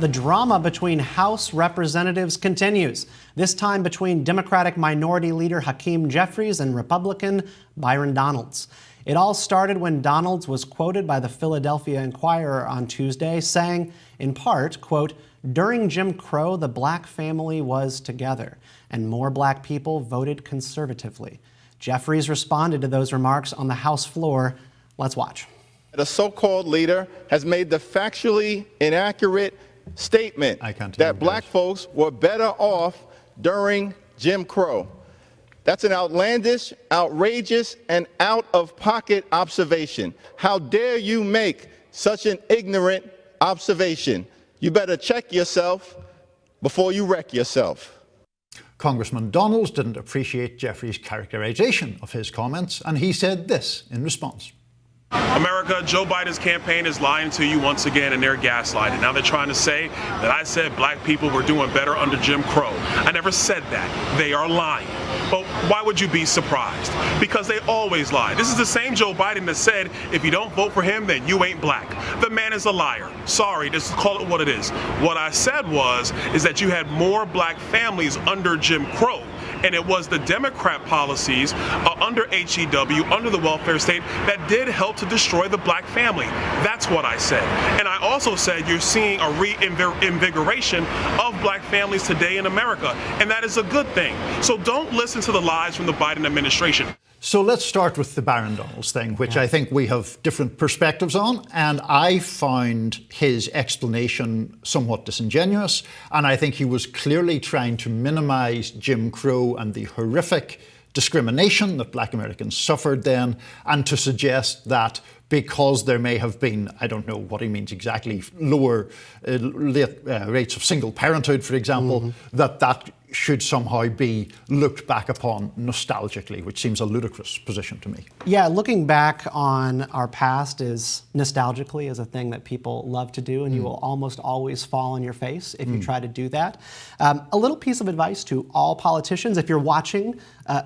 The drama between House representatives continues, this time between Democratic Minority Leader Hakeem Jeffries and Republican Byron Donalds. It all started when Donalds was quoted by the Philadelphia Inquirer on Tuesday saying, in part, quote, "During Jim Crow, the black family was together, and more black people voted conservatively." Jeffries responded to those remarks on the House floor. Let's watch. The so-called leader has made the factually inaccurate statement that black folks were better off during Jim Crow. That's an outlandish, outrageous, and out-of-pocket observation. How dare you make such an ignorant observation? You better check yourself before you wreck yourself. Congressman Donalds didn't appreciate Jeffries' characterization of his comments, and he said this in response. America, Joe Biden's campaign is lying to you once again, and they're gaslighting. Now they're trying to say that I said black people were doing better under Jim Crow. I never said that. They are lying. But why would you be surprised? Because they always lie. This is the same Joe Biden that said, if you don't vote for him, then you ain't black. The man is a liar. Sorry, just call it what it is. What I said is that you had more black families under Jim Crow. And it was the Democrat policies under HEW, under the welfare state, that did help to destroy the black family. That's what I said. And I also said you're seeing a reinvigoration of black families today in America. And that is a good thing. So don't listen to the lies from the Biden administration. So let's start with the Byron Donalds thing, which I think we have different perspectives on. And I found his explanation somewhat disingenuous. And I think he was clearly trying to minimize Jim Crow and the horrific discrimination that black Americans suffered then, and to suggest that because there may have been, I don't know what he means exactly, lower rates of single parenthood, for example, that should somehow be looked back upon nostalgically, which seems a ludicrous position to me. Yeah, looking back on our past is nostalgically is a thing that people love to do, and you will almost always fall on your face if you try to do that. A little piece of advice to all politicians, if you're watching,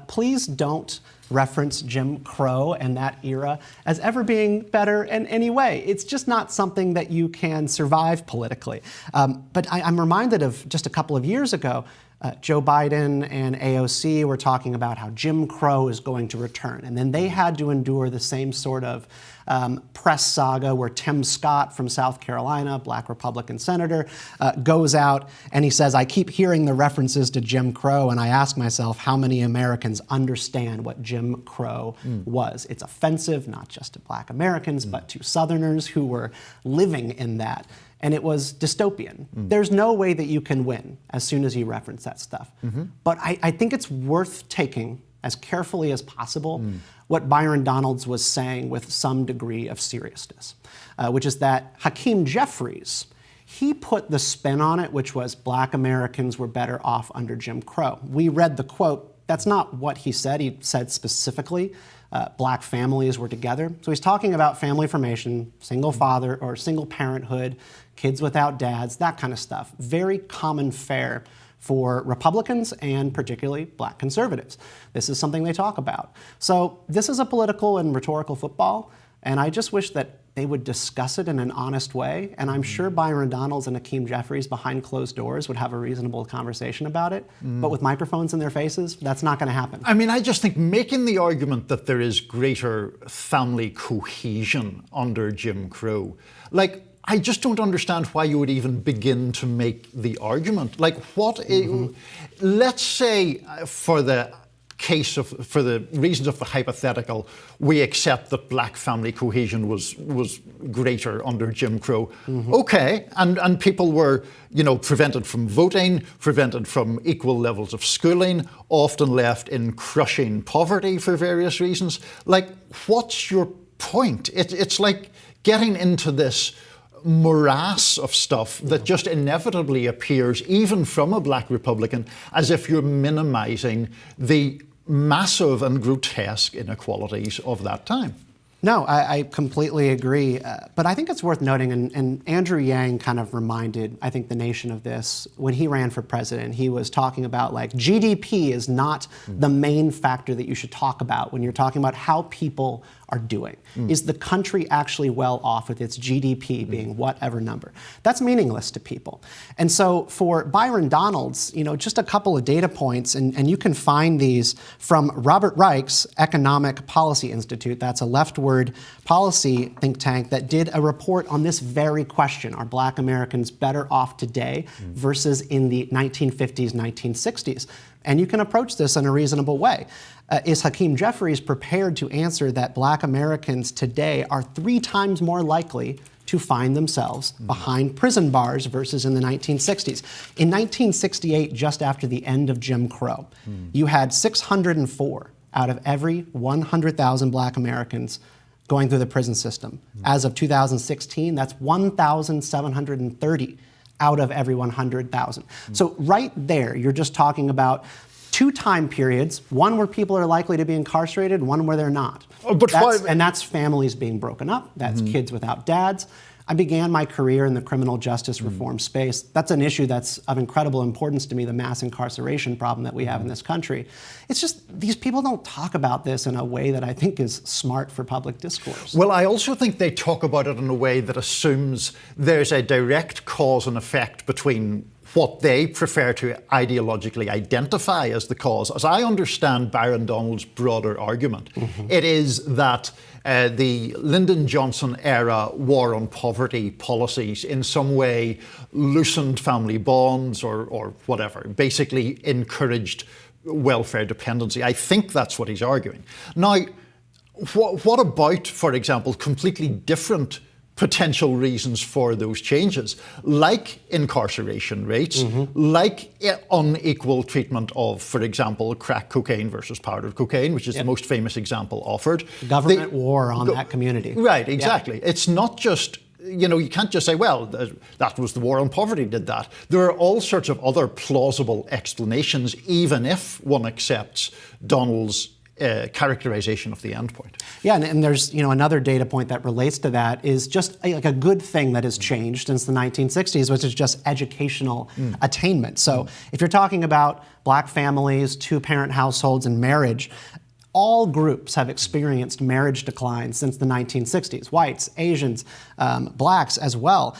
please don't reference Jim Crow and that era as ever being better in any way. It's just not something that you can survive politically. But I'm reminded of just a couple of years ago, Joe Biden and AOC were talking about how Jim Crow is going to return. And then they had to endure the same sort of press saga where Tim Scott from South Carolina, black Republican senator, goes out and he says, I keep hearing the references to Jim Crow, and I ask myself how many Americans understand what Jim Crow was. It's offensive, not just to black Americans, but to Southerners who were living in that. And it was dystopian. There's no way that you can win as soon as you reference that stuff. But I think it's worth taking as carefully as possible what Byron Donalds was saying with some degree of seriousness, which is that Hakeem Jeffries, he put the spin on it, which was black Americans were better off under Jim Crow. We read the quote. That's not what he said. He said specifically black families were together. So he's talking about family formation, single father or single parenthood, kids without dads, that kind of stuff. Very common fare for Republicans and particularly black conservatives. This is something they talk about. So this is a political and rhetorical football, and I just wish that they would discuss it in an honest way. And I'm sure Byron Donalds and Hakeem Jeffries behind closed doors would have a reasonable conversation about it. But with microphones in their faces, that's not going to happen. I mean, I just think making the argument that there is greater family cohesion under Jim Crow, like, I just don't understand why you would even begin to make the argument. Like, let's say for the reasons of the hypothetical, we accept that black family cohesion was greater under Jim Crow. Okay, and people were, prevented from voting, prevented from equal levels of schooling, often left in crushing poverty for various reasons. Like, what's your point? It's like getting into this morass of stuff that just inevitably appears, even from a black Republican, as if you're minimizing the massive and grotesque inequalities of that time. No, I completely agree. But I think it's worth noting, and Andrew Yang kind of reminded, I think, the nation of this when he ran for president. He was talking about like GDP is not the main factor that you should talk about when you're talking about how people are doing. Is the country actually well off with its GDP being whatever number? That's meaningless to people. And so for Byron Donalds, just a couple of data points, and you can find these from Robert Reich's Economic Policy Institute. That's a leftward policy think tank that did a report on this very question. Are Black Americans better off today versus in the 1950s, 1960s? And you can approach this in a reasonable way. Is Hakeem Jeffries prepared to answer that Black Americans today are 3 times more likely to find themselves behind prison bars versus in the 1960s? In 1968, just after the end of Jim Crow, you had 604 out of every 100,000 Black Americans going through the prison system. As of 2016, that's 1,730 out of every 100,000. So right there, you're just talking about 2 time periods, one where people are likely to be incarcerated, one where they're not. And that's families being broken up, that's kids without dads. I began my career in the criminal justice reform space. That's an issue that's of incredible importance to me, the mass incarceration problem that we have in this country. It's just these people don't talk about this in a way that I think is smart for public discourse. Well, I also think they talk about it in a way that assumes there's a direct cause and effect between what they prefer to ideologically identify as the cause. As I understand Byron Donalds' broader argument, it is that the Lyndon Johnson era war on poverty policies in some way loosened family bonds or whatever, basically encouraged welfare dependency. I think that's what he's arguing. Now, what about, for example, completely different potential reasons for those changes, like incarceration rates, like unequal treatment of, for example, crack cocaine versus powder cocaine, which is the most famous example offered. Government war on that community. Right, exactly. Yeah. It's not just, you can't just say, well, that was the war on poverty did that. There are all sorts of other plausible explanations, even if one accepts Donald's characterization of the endpoint. Yeah, and there's another data point that relates to that is just like a good thing that has changed since the 1960s, which is just educational attainment. So if you're talking about Black families, 2-parent households, and marriage, all groups have experienced marriage decline since the 1960s. Whites, Asians, Blacks as well.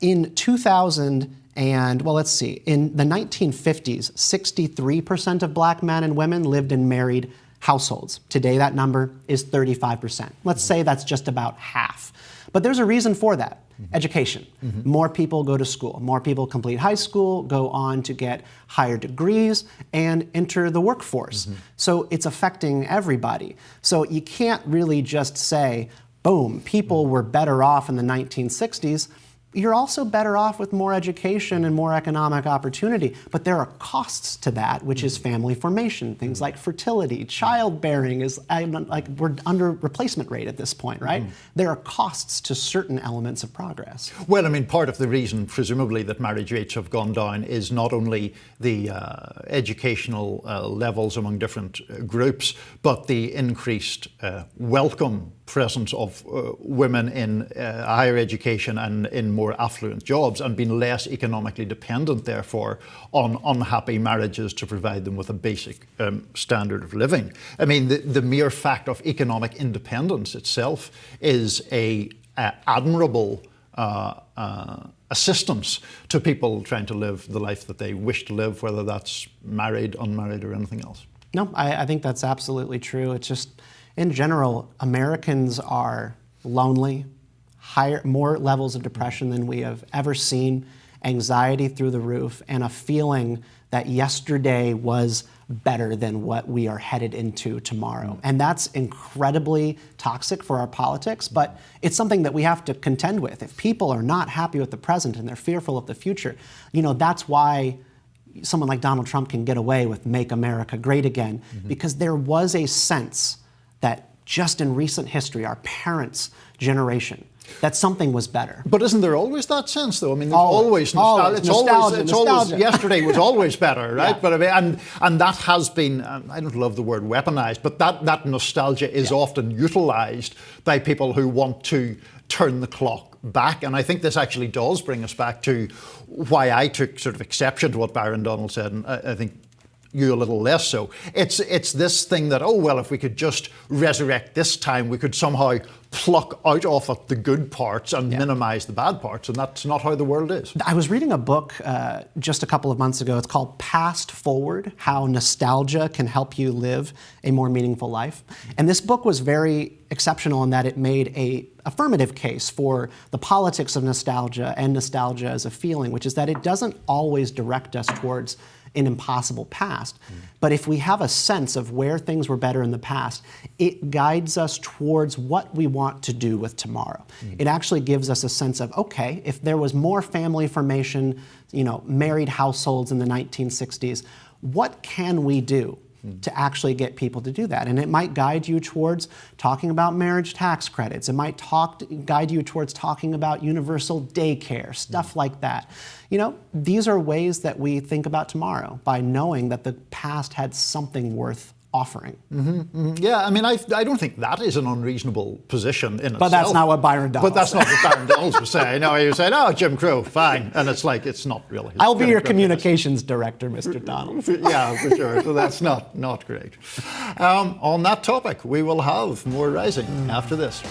In 2000. And, well, let's see, in the 1950s, 63% of Black men and women lived in married households. Today, that number is 35%. Let's say that's just about half. But there's a reason for that. Education. More people go to school. More people complete high school, go on to get higher degrees, and enter the workforce. So it's affecting everybody. So you can't really just say, boom, people were better off in the 1960s. You're also better off with more education and more economic opportunity. But there are costs to that, which is family formation, things like fertility, childbearing is like we're under replacement rate at this point, right? There are costs to certain elements of progress. Well, I mean, part of the reason, presumably, that marriage rates have gone down is not only the educational levels among different groups, but the increased welcome presence of women in higher education and in more affluent jobs, and being less economically dependent, therefore, on unhappy marriages to provide them with a basic standard of living. I mean, the mere fact of economic independence itself is a admirable assistance to people trying to live the life that they wish to live, whether that's married, unmarried, or anything else. No, I think that's absolutely true. It's just, in general, Americans are lonely, more levels of depression than we have ever seen, anxiety through the roof, and a feeling that yesterday was better than what we are headed into tomorrow. And that's incredibly toxic for our politics, but it's something that we have to contend with. If people are not happy with the present and they're fearful of the future, that's why someone like Donald Trump can get away with Make America Great Again, because there was a sense that just in recent history, our parents' generation, that something was better. But isn't there always that sense, though? I mean, there's always nostalgia. It's always yesterday was always better, right? Yeah. But I mean, and that has been, I don't love the word weaponized, but that nostalgia is often utilized by people who want to turn the clock back. And I think this actually does bring us back to why I took sort of exception to what Byron Donalds said, and I think you a little less so. It's this thing that, oh, well, if we could just resurrect this time, we could somehow pluck out of it the good parts and minimize the bad parts, and that's not how the world is. I was reading a book just a couple of months ago. It's called Past Forward, How Nostalgia Can Help You Live a More Meaningful Life. And this book was very exceptional in that it made a affirmative case for the politics of nostalgia and nostalgia as a feeling, which is that it doesn't always direct us towards an impossible past. But if we have a sense of where things were better in the past, it guides us towards what we want to do with tomorrow. It actually gives us a sense of, okay, if there was more family formation, married households in the 1960s, what can we do to actually get people to do that? And it might guide you towards talking about marriage tax credits. It might guide you towards talking about universal daycare, stuff like that. These are ways that we think about tomorrow by knowing that the past had something worth offering. Yeah, I mean, I don't think that is an unreasonable position in itself. But that's not what Byron Donalds But that's not what Byron Donalds was saying. No, he was saying, oh, Jim Crow, fine. And it's like, it's not really. I'll be your communications director, Mr. Donalds. Yeah, for sure. So that's not great. On that topic, we will have more Rising after this.